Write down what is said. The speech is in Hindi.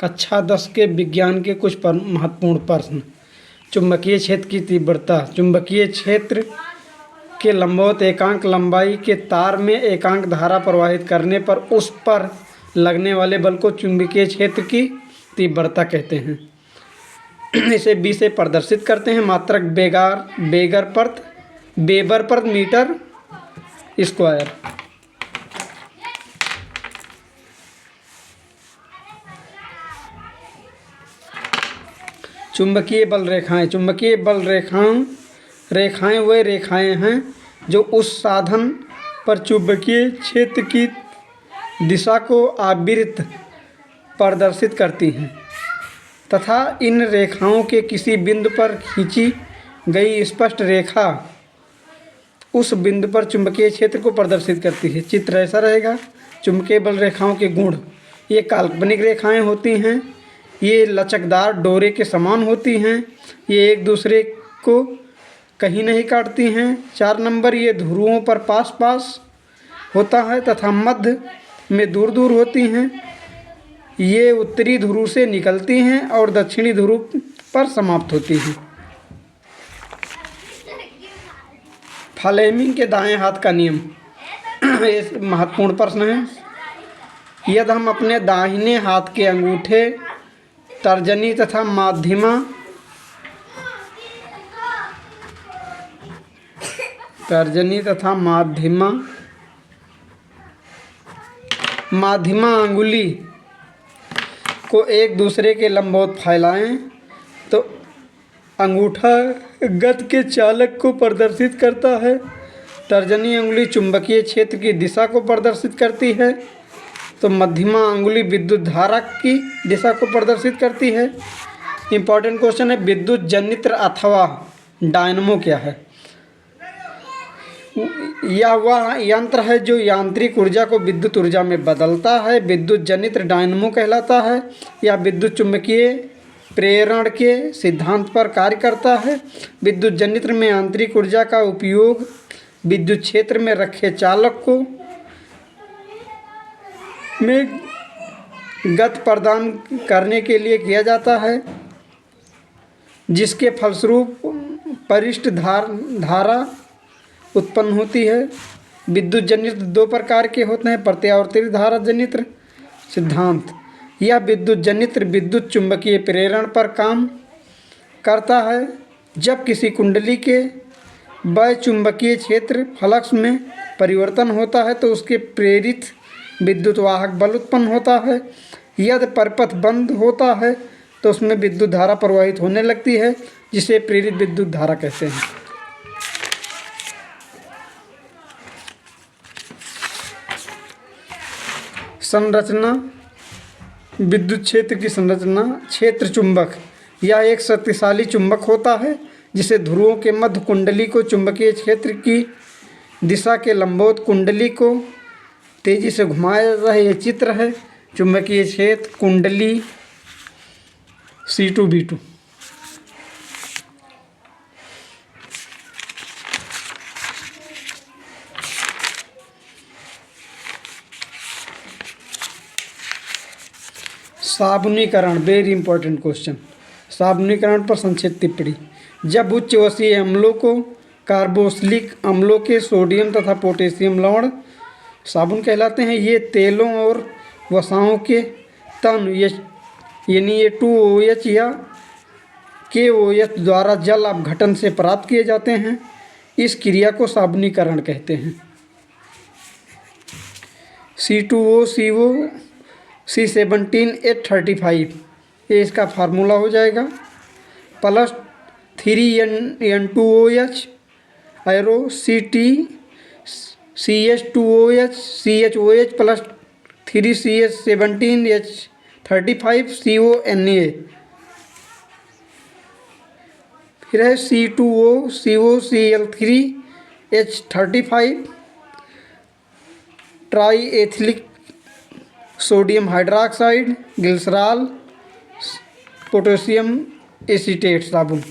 कक्षा 10 के विज्ञान के कुछ महत्वपूर्ण प्रश्न। चुंबकीय क्षेत्र की तीव्रता। चुंबकीय क्षेत्र के लंबवत एकांक लंबाई के तार में एकांक धारा प्रवाहित करने पर उस पर लगने वाले बल को चुंबकीय क्षेत्र की तीव्रता कहते हैं। इसे बी से प्रदर्शित करते हैं। मात्रक वेबर पर मीटर स्क्वायर। चुंबकीय बल रेखाएं। चुंबकीय बल रेखाएं वे रेखाएं हैं जो उस साधन पर चुंबकीय क्षेत्र की दिशा को आवृत्त प्रदर्शित करती हैं तथा इन रेखाओं के किसी बिंदु पर खींची गई स्पष्ट रेखा उस बिंदु पर चुंबकीय क्षेत्र को प्रदर्शित करती है। चित्र ऐसा रहेगा। चुंबकीय बल रेखाओं के गुण। ये काल्पनिक रेखाएं होती हैं। ये लचकदार डोरे के समान होती हैं। ये एक दूसरे को कहीं नहीं काटती हैं। 4 नंबर, ये ध्रुवों पर पास पास होता है तथा मध्य में दूर दूर होती हैं। ये उत्तरी ध्रुव से निकलती हैं और दक्षिणी ध्रुव पर समाप्त होती हैं। फ्लेमिंग के दाएं हाथ का नियम। ये महत्वपूर्ण प्रश्न है। यदि हम अपने दाहिने हाथ के अंगूठे, तर्जनी तथा माध्यमा अंगुली को एक दूसरे के लंबवत फैलाएं तो अंगूठा गति के चालक को प्रदर्शित करता है। तर्जनी अंगुली चुंबकीय क्षेत्र की दिशा को प्रदर्शित करती है तो मध्यमा अंगुली विद्युत धारा की दिशा को प्रदर्शित करती है। इम्पॉर्टेंट क्वेश्चन है, विद्युत जनित्र अथवा डायनमो क्या है? यह वह यंत्र है जो यांत्रिक ऊर्जा को विद्युत ऊर्जा में बदलता है। विद्युत जनित्र डायनमो कहलाता है। यह विद्युत चुंबकीय प्रेरण के सिद्धांत पर कार्य करता है। विद्युत जनित्र में आंतरिक ऊर्जा का उपयोग विद्युत क्षेत्र में रखे चालक को में गति प्रदान करने के लिए किया जाता है, जिसके फलस्वरूप पृष्ठ धारा उत्पन्न होती है। विद्युत जनित्र 2 प्रकार के होते हैं। प्रत्यावर्ती धारा जनित्र सिद्धांत। यह विद्युत जनित्र विद्युत चुंबकीय प्रेरण पर काम करता है। जब किसी कुंडली के बाह्य चुंबकीय क्षेत्र फ्लक्स में परिवर्तन होता है तो उसके प्रेरित विद्युत वाहक बल उत्पन्न होता है। यदि परिपथ बंद होता है तो उसमें विद्युत धारा प्रवाहित होने लगती है, जिसे प्रेरित विद्युत धारा कहते हैं। संरचना। विद्युत क्षेत्र की संरचना। क्षेत्र चुंबक। यह एक शक्तिशाली चुंबक होता है जिसे ध्रुवों के मध्य कुंडली को चुंबकीय क्षेत्र की दिशा के लंबवत कुंडली को तेजी से घुमाया रहा है। ये चित्र है। चुंबकीय क्षेत्र कुंडली C2V2। साबुनीकरण। Very important question. साबुनीकरण पर संक्षिप्त टिप्पणी। जब उच्च वसीय अम्लों को कार्बोक्सिलिक अम्लों के सोडियम तथा पोटेशियम लवण साबुन कहलाते हैं। ये तेलों और वसाओं के तन यानी ये 2OH या KOH द्वारा जल अपघटन से प्राप्त किए जाते हैं। इस क्रिया को साबुनीकरण कहते हैं। C2O CO C17H35 ये इसका फार्मूला हो जाएगा। Plus 3N2OH arrow CH2OH CHOH plus 3CH17H35 CONA। फिर है C2O COCl3H35 triethylic sodium hydroxide glycerol potassium acetate साबुन।